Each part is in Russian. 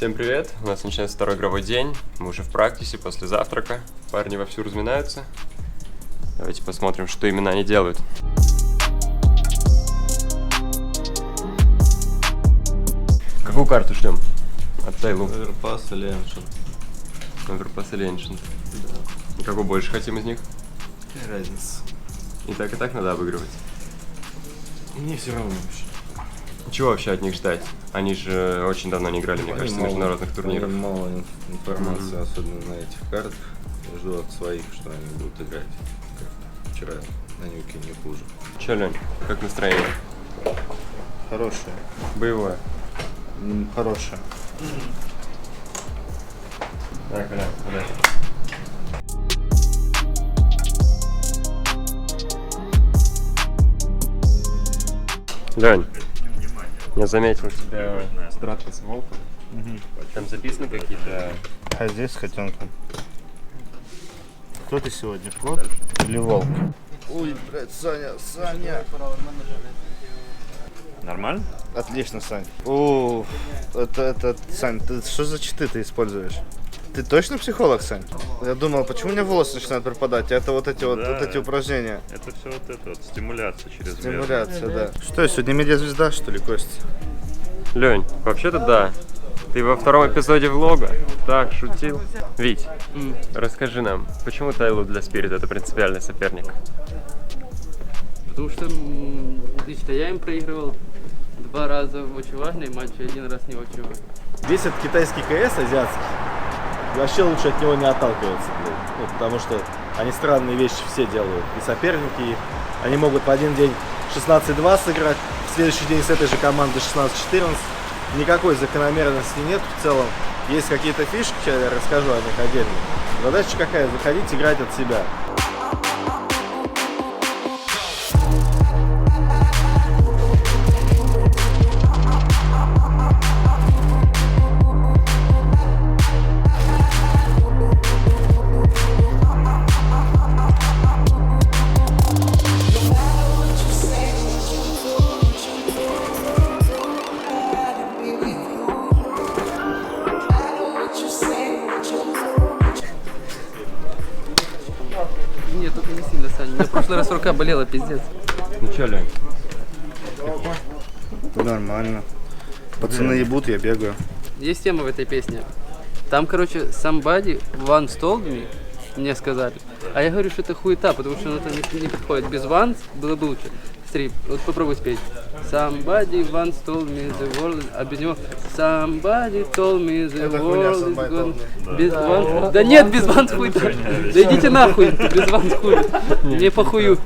Всем привет! У нас начинается второй игровой день. Мы уже в практике, после завтрака. Парни вовсю разминаются. Давайте посмотрим, что именно они делают. Какую карту ждем? От Тайлу. Оверпас или Эншин. Оверпас или Эншин. Да. Какую больше хотим из них? Какая разница? И так надо обыгрывать. Мне все равно вообще. Чего вообще от них ждать? Они же очень давно не играли, мне кажется, в международных турнирах. Мало информации, особенно на этих картах. Я жду от своих, что они будут играть. Как вчера на Нюке, не хуже. Че, Лень, как настроение? Хорошее. Боевое. Хорошее. Так, Коля, удачи. Лень, я заметил, что у тебя стратка с волком. Там записаны какие-то... А здесь с котенком. Кто ты сегодня, кот или волк? Ой, блядь, Саня. Нормально? Отлично, Сань. О, это, Сань, ты что за читы ты используешь? Ты точно психолог, Сань? Я думал, почему у меня волосы начинают пропадать? Это вот эти вот эти упражнения. Это все вот это вот, стимуляция через Стимуляция, да. Что, я сегодня медиазвезда, что ли, Костя? Лень, вообще-то да. Ты во втором эпизоде влога так шутил. Вить, расскажи нам, почему Тайлу для Спирит это принципиальный соперник? Потому что лично я им проигрывал 2 раза в очень важные матчи, 1 раз не очень важный. Весь этот китайский КС азиатский, вообще лучше от него не отталкиваться, блин. Ну, потому что они странные вещи все делают. И соперники их, они могут в один день 16-2 сыграть, в следующий день с этой же командой 16-14. Никакой закономерности нет в целом. Есть какие-то фишки, я расскажу о них отдельно. Задача какая? Заходить, играть от себя. Нет, только не сильно, Саня. У меня в прошлый раз рука болела, пиздец. Ну чё, Лень? Нормально. Пацаны ебут, я бегаю. Есть тема в этой песне. Там, короче, somebody once told me, мне сказали. А я говорю, что это хуета, потому что это не подходит. Без once было бы лучше. Смотри, вот попробуй спеть. Somebody once told me the world, а без него somebody told me the world is gone. Без once. Да нет, без once хуй. Да идите нахуй, без once хуй. Мне похую.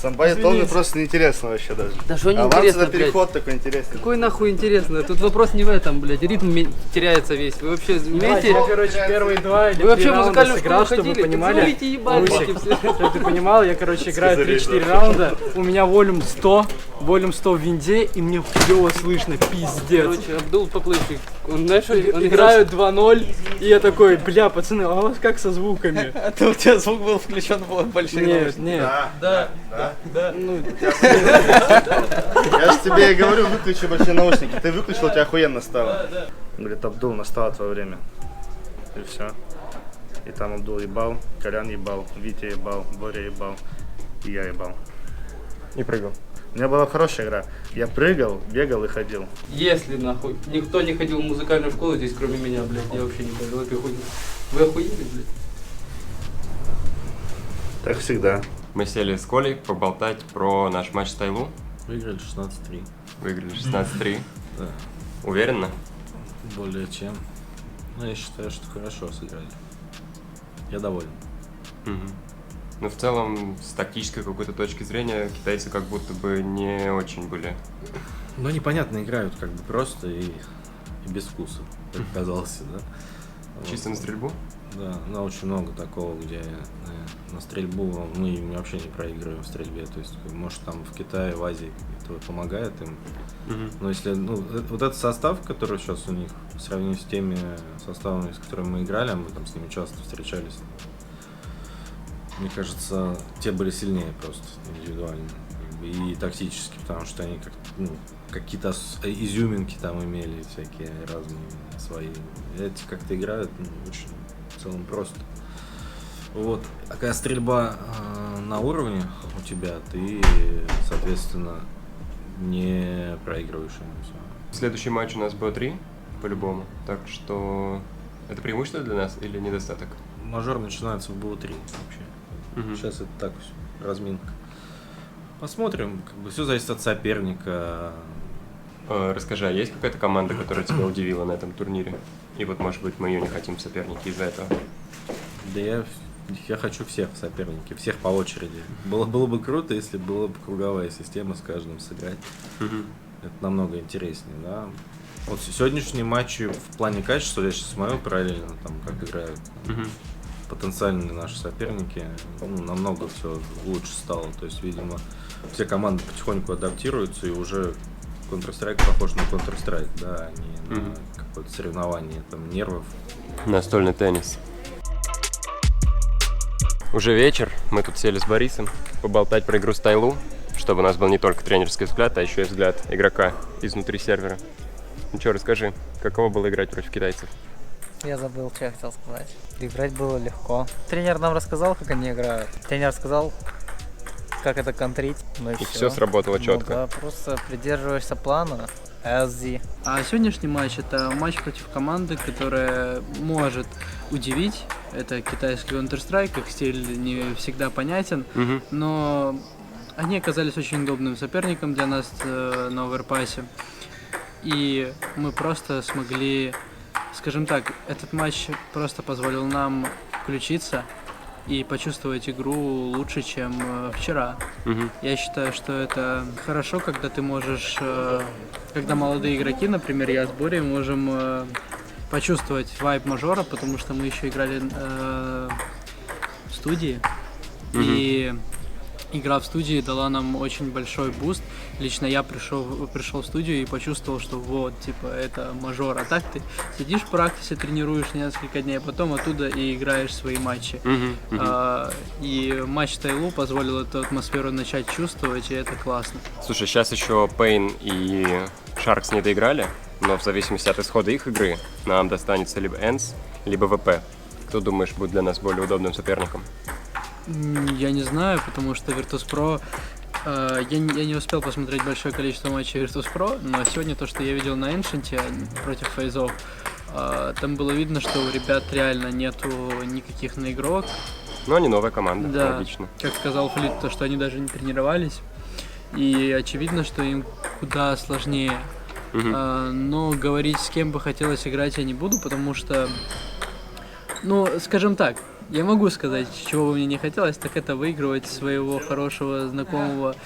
Самбай Толми просто неинтересно вообще даже. Да что Аванс неинтересно, это блядь. переход такой интересный. Какой нахуй интересно? Тут вопрос не в этом, блядь. Ритм теряется весь. Вы вообще умеете? Я, короче, первые 2 или 3 Вы вообще в раунда музыкальную сыграл, школу чтобы ходили? вы понимали. Позволите ебать Русик, эти все. чтобы ты понимал, я, короче, играю 3-4 раунда, у меня волюм 100 в винде, и мне хуёво слышно, пиздец. Короче, Абдул поплывчик. Он, знаешь, он играет... Играю 2-0, и я такой, бля, пацаны, а у вас как со звуками? Это у тебя звук был включен в большие Нет, нет. Да. Ну, Я же тебе и говорю, выключи вообще наушники. Ты выключил, у тебя охуенно стало. Говорит, Абдул, настало твое время. И все. И там Абдул ебал, Колян ебал, Витя ебал, Боря ебал, и я ебал. И прыгал. У меня была хорошая игра. Я прыгал, бегал и ходил. Если нахуй никто не ходил в музыкальную школу здесь, кроме меня, блядь, я вообще не понял, это хуйня. Вы охуели, блядь? Так всегда. Мы сели с Колей поболтать про наш матч с Тайлу. Выиграли 16-3. Выиграли 16-3. Да. Уверенно? Более чем. Ну, я считаю, что хорошо сыграли. Я доволен. Но в целом, с тактической какой-то точки зрения, китайцы как будто бы не очень были. Ну, непонятно, играют как бы просто и без вкуса, как казалось, да? Чисто на стрельбу? Да, но очень много такого, где на стрельбу мы вообще не проигрываем в стрельбе. То есть, может, там в Китае, в Азии это помогает им. Но если, вот этот состав, который сейчас у них, в сравнении с теми составами, с которыми мы играли, а мы там с ними часто встречались, мне кажется, те были сильнее просто индивидуально. и тактически, потому что они какие-то изюминки там имели, всякие разные свои. Эти как-то играют очень в целом просто. Вот. А когда стрельба на уровне у тебя, ты, соответственно, не проигрываешь ему все. Следующий матч у нас БО-3, по-любому. Так что это преимущество для нас или недостаток? Мажор начинается в БО-3 вообще. Сейчас это так все, разминка. Посмотрим, как бы все зависит от соперника. Расскажи, а есть какая-то команда, которая тебя удивила на этом турнире? И вот, может быть, мы ее не хотим в сопернике из-за этого? Да я хочу всех в соперники, всех по очереди. Было бы круто, если была бы круговая система с каждым сыграть. Это намного интереснее, да. Вот сегодняшние матчи в плане качества, я сейчас смотрю параллельно, там, как играют потенциальные наши соперники, намного все лучше стало. То есть, видимо, все команды потихоньку адаптируются, и уже Counter-Strike похож на Counter-Strike, да, а не на какое-то соревнование там, нервов. Настольный теннис. Уже вечер, мы тут сели с Борисом поболтать про игру с Тайлу, чтобы у нас был не только тренерский взгляд, а еще и взгляд игрока изнутри сервера. Ну что, расскажи, каково было играть против китайцев? Я забыл, что я хотел сказать. Играть было легко. Тренер нам рассказал, как они играют. Тренер сказал, как это контрить. Ну и все сработало четко. Ну, да, просто придерживаешься плана. LZ. А сегодняшний матч — это матч против команды, которая может удивить. Это китайский Counter-Strike, их стиль не всегда понятен, но они оказались очень удобным соперником для нас на оверпассе. И мы просто смогли, скажем так, этот матч просто позволил нам включиться и почувствовать игру лучше, чем вчера. Я считаю, что это хорошо, когда ты можешь, когда молодые игроки, например, я с Борей, можем почувствовать вайб мажора, потому что мы еще играли в студии, и игра в студии дала нам очень большой буст. Лично я пришел в студию и почувствовал, что вот, типа, это мажор. А так ты сидишь в практике, тренируешь несколько дней, а потом оттуда и играешь свои матчи. И матч Тайлу позволил эту атмосферу начать чувствовать, и это классно. Слушай, сейчас еще Pain и Sharks не доиграли, но в зависимости от исхода их игры нам достанется либо ENCE, либо ВП. Кто, думаешь, будет для нас более удобным соперником? Я не знаю, потому что Virtus.pro... Я не успел посмотреть большое количество матчей Virtus.pro, но сегодня то, что я видел на Ancient против Фейзов, там было видно, что у ребят реально нету никаких наигровок. Ну, они новая команда, да, логично. Как сказал Флит, то, что они даже не тренировались. И очевидно, что им куда сложнее. Но говорить, с кем бы хотелось играть, я не буду, потому что... Ну, скажем так, я могу сказать, чего бы мне не хотелось, так это выигрывать своего хорошего знакомого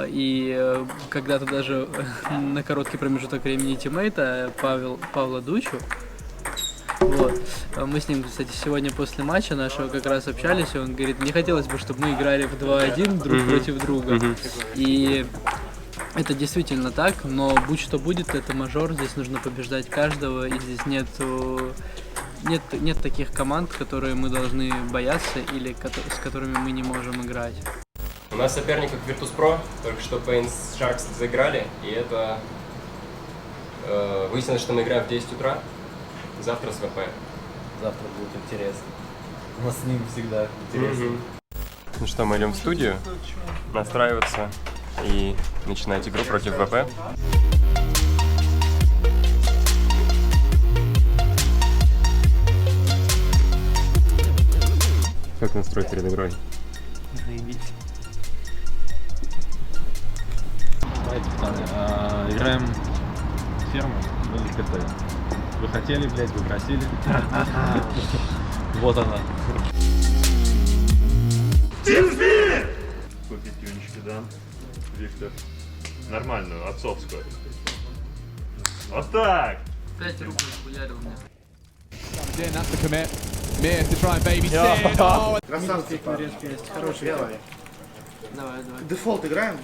и когда-то даже на короткий промежуток времени тиммейта Павла Дучу. Вот. Мы с ним, кстати, сегодня после матча нашего как раз общались, и он говорит, мне хотелось бы, чтобы мы играли в 2-1 друг против друга. И это действительно так, но будь что будет, это мажор, здесь нужно побеждать каждого, и здесь нет таких команд, которые мы должны бояться или с которыми мы не можем играть. У нас соперник как Virtus.pro, только что Pain с Sharks заиграли, и это выяснилось, что мы играем в 10 утра, завтра с ВП. Завтра будет интересно. У нас с ним всегда интересно. Ну что, мы идем в студию настраиваться и начинать игру против ВП. Как настрой перед игрой? Заебись. Давайте, пацаны, играем ферму или КТ. Вы хотели, блядь, вы просили. Вот она. Купить юнички, да, Виктор? Нормальную, отцовскую. Вот так! 5 рублей хуярил мне. That's the commit. Mir to try and babysit. Oh, Красавцы, хороший делай. Давай. Дефолт играем?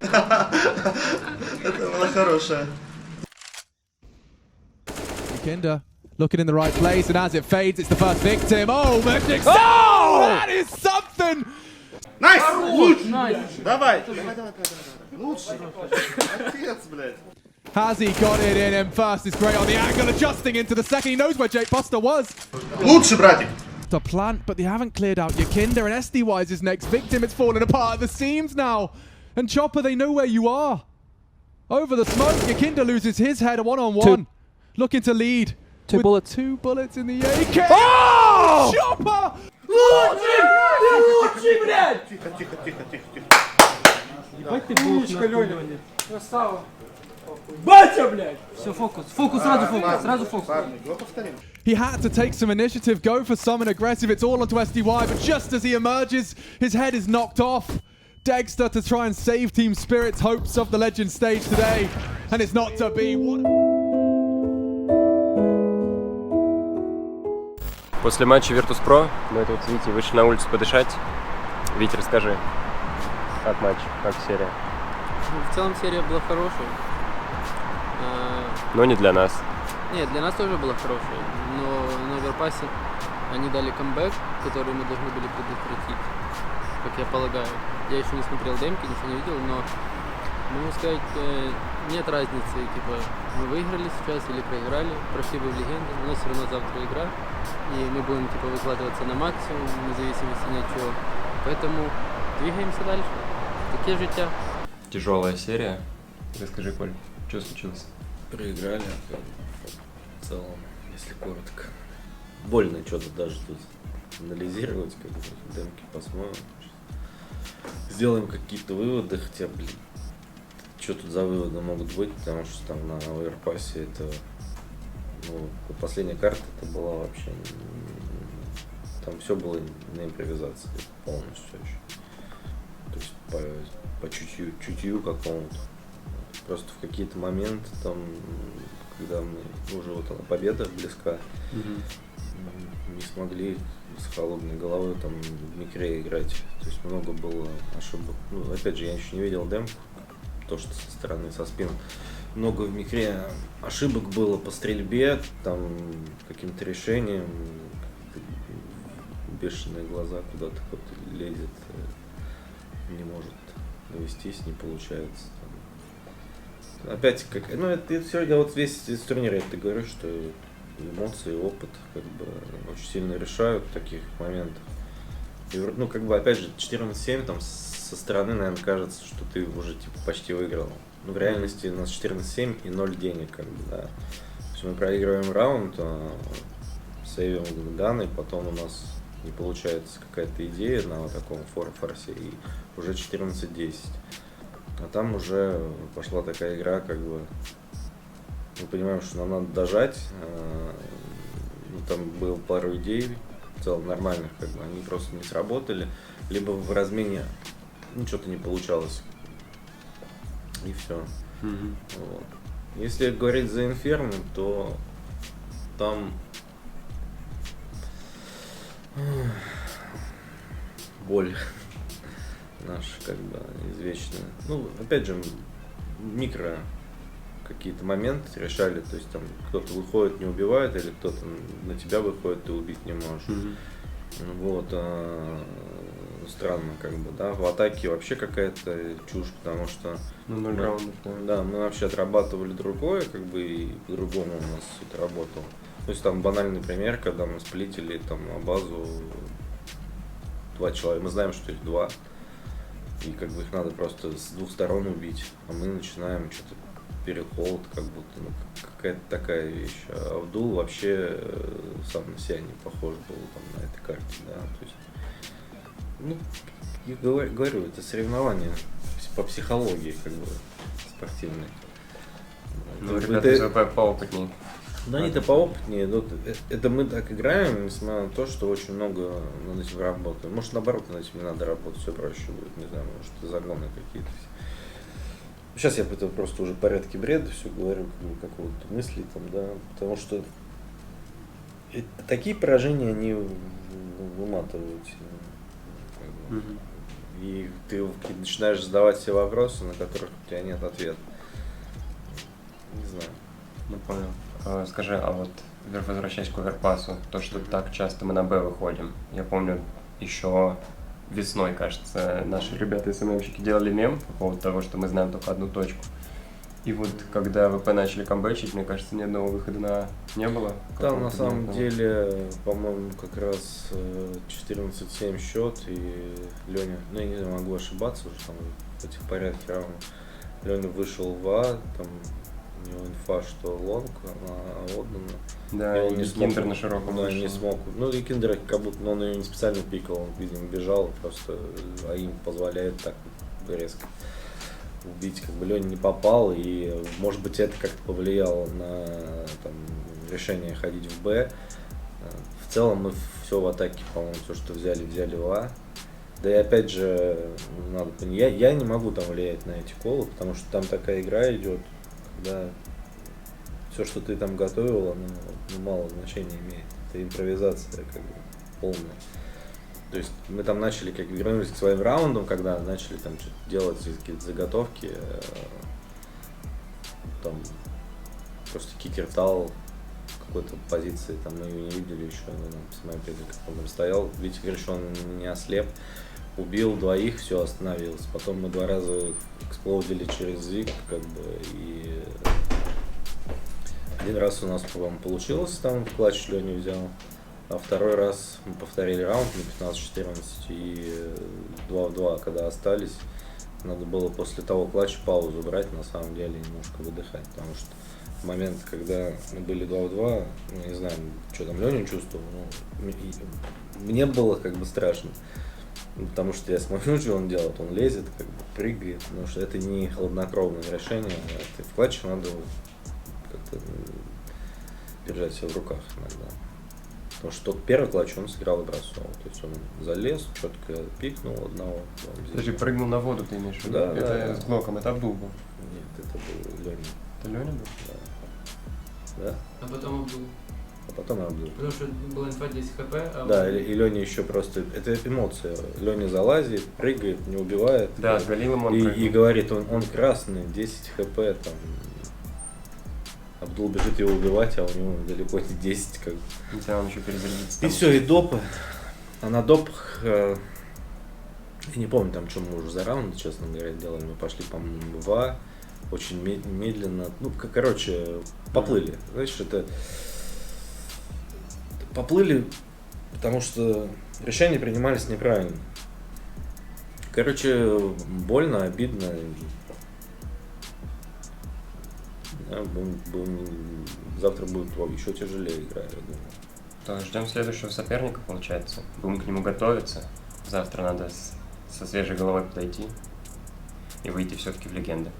Это была хорошая. Kinder looking in the right place, and as it fades, it's the first victim. Oh, Magic! Oh! Oh, that is something! Найс! Лучше! Давай! Лучше! Отец, блядь! Has he got it in him first? Is great on the angle, adjusting into the second. He knows where Jake Buster was. Лучше, братик! To plant, but they haven't cleared out Yakinda, and SDY is his next victim. It's falling apart at the seams now. And Chopper, they know where you are. Over the smoke, Yakinda loses his head one-on-one. Looking to lead. Two bullets in the AK. Oh! Chopper! Тихо, тихо, тихо, тихо, тихо. Парни, го повторим. He had to take some initiative, go for something aggressive. It's all onto SDY, but just as he emerges, his head is knocked off. Dexter to try and save Team Spirit's hopes of the Legend stage today. And it's not to be. После матча Virtus.pro мы тут, видите, вышли на улицу подышать. Витя, расскажи, как матч, как серия? В целом серия была хорошая. Но не для нас. Нет, для нас тоже была хорошая, но на оверпассе они дали камбэк, который мы должны были предотвратить, как я полагаю. Я еще не смотрел демки, ничего не видел, но могу сказать, нет разницы, типа, мы выиграли сейчас или проиграли, прошли бы в легенду, у нас все равно завтра игра, и мы будем, типа, выкладываться на максимум, вне зависимости ни от чего. Поэтому двигаемся дальше. Такие життя. Тяжелая серия. Расскажи, Коль, что случилось? Проиграли, в целом, если коротко. Больно что-то даже тут анализировать, как бы, демки посмотрим. Сделаем какие-то выводы, хотя, блин, что тут за выводы могут быть, потому что там на оверпассе это, ну, последняя карта это была вообще, там все было на импровизации полностью еще. То есть по чутью какому-то. Просто в какие-то моменты, там, когда мы уже вот она победа близка, не смогли с холодной головой там в микре играть. То есть много было ошибок. Ну, опять же, я еще не видел демку, то, что со стороны, со спин. Много в микре ошибок было по стрельбе, там, каким-то решением. Бешеные глаза куда-то кто-то лезет, не может довестись, не получается. Опять, как, ну, это все, я вот весь из турнира это говорю, что эмоции, опыт, как бы, очень сильно решают в таких моментах. И, ну, как бы, опять же, 14-7, там, со стороны, наверное, кажется, что ты уже, типа, почти выиграл. Но в реальности у нас 14-7 и 0 денег, как бы, да. То есть мы проигрываем раунд, сейвим ганы, потом у нас не получается какая-то идея на вот таком форсе, и уже 14-10. А там уже пошла такая игра, как бы, мы понимаем, что нам надо дожать. Ну, там было пару идей, в целом нормальных, как бы, они просто не сработали. Либо в размене, ну, что-то не получалось. И все. Вот. Если говорить за Инферно, то там боль наша, как бы, извечная. Ну, опять же, микро какие-то моменты решали, то есть там кто-то выходит, не убивает, или кто-то на тебя выходит, ты убить не можешь. Вот, странно, как бы, да, в атаке вообще какая-то чушь, потому что да, мы вообще отрабатывали другое, как бы, и по-другому у нас это работало. То есть там банальный пример, когда мы сплитили там базу 2 человека, мы знаем, что их 2, и как бы их надо просто с 2 сторон убить, а мы начинаем что-то перехолд, как будто, ну, какая-то такая вещь. А Абдул вообще сам на себя не похож был там на этой карте, да, то есть, ну, я говорю, это соревнование по психологии, как бы, спортивной. Ну, ребята поопытнее. Да, они-то поопытнее, это мы так играем, несмотря на то, что очень много над этим работаем. Может, наоборот, над этим не надо работать, все проще будет, не знаю, может, загоны какие-то. Сейчас я это просто уже в порядке бреда все говорю, какого-то мысли там, да, потому что такие поражения, они выматывают. Как бы. И ты начинаешь задавать себе вопросы, на которых у тебя нет ответа. Не знаю. Ну, понял. Скажи, а вот возвращаясь к оверпасу, то, что так часто мы на Б выходим, я помню, еще весной, кажется, наши ребята СММщики делали мем по поводу того, что мы знаем только одну точку. И вот когда ВП начали камбэчить, мне кажется, ни одного выхода на не было. Там на Какого-то самом дня. деле, по-моему, как раз 14-7 счет, и Леня, ну я не знаю, могу ошибаться уже там в этих порядке равно. Леня вышел в А, там у него инфа, что лонг, она отдана. Да, И он и не смог, Киндер на широком да, вышел. не смог. Ну и Киндер как будто, но он ее не специально пикал, он, видимо, бежал, просто а им позволяет так резко убить, как бы Леня не попал, и может быть это как-то повлияло на там, решение ходить в Б. В целом мы все в атаке, по-моему, все, что взяли в А. Да и опять же, надо понять, я не могу там влиять на эти колы, потому что там такая игра идет, когда все, что ты там готовил, оно мало значения имеет. Это импровизация как бы полная. То есть мы там начали, как вернулись к своим раундам, когда начали там что-то делать, какие-то заготовки, там просто кикер тал в какой-то позиции, там мы ее не видели еще, ну, нам посмотрели, как он там стоял. Витя говорит, что он не ослеп, убил двоих, все, остановился. Потом мы 2 раза эксплодили через зиг, как бы, и 1 раз у нас, по-моему, получилось, там в клатч Леня взял. А 2-й раз мы повторили раунд на 15-14 и 2 в 2, когда остались, надо было после того клатча паузу брать, на самом деле, немножко выдыхать, потому что в момент, когда мы были 2 в 2, я не знаю, что там Леня чувствовал, но мне было как бы страшно, потому что я смотрю, что он делает, он лезет, как бы прыгает, потому что это не хладнокровное решение, это в клатче надо как-то держать себя в руках иногда. Потому что тот первый клатч он сыграл и бросал. То есть он залез, четко пикнул одного. Подожди, прыгнул на воду, ты имеешь в виду? Да, Это да. с Глоком, это Абдул был. Нет, это был Леня. Это Леня был? Да. А потом Абдул. А потом Абдул. Потому что была инфа 10 хп, а Да, и Леня еще просто... Это эмоция. Леня залазит, прыгает, не убивает. Да, с Галилом он и прыгнул. говорит, он красный, 10 хп там. Абдул бежит его убивать, а у него далеко не 10 как бы. Хотя он еще перезарядится. И все, и допы. А на допах, я не помню там, что мы уже за раунд, честно говоря, делали. Мы пошли, по-моему, в А, очень медленно. Ну, короче, поплыли. Знаешь, это... Поплыли, потому что решения принимались неправильно. Короче, больно, обидно. Да, завтра будет еще тяжелее игра, я думаю. То ждем следующего соперника, получается. Будем к нему готовиться. Завтра надо со свежей головой подойти и выйти все-таки в легенды.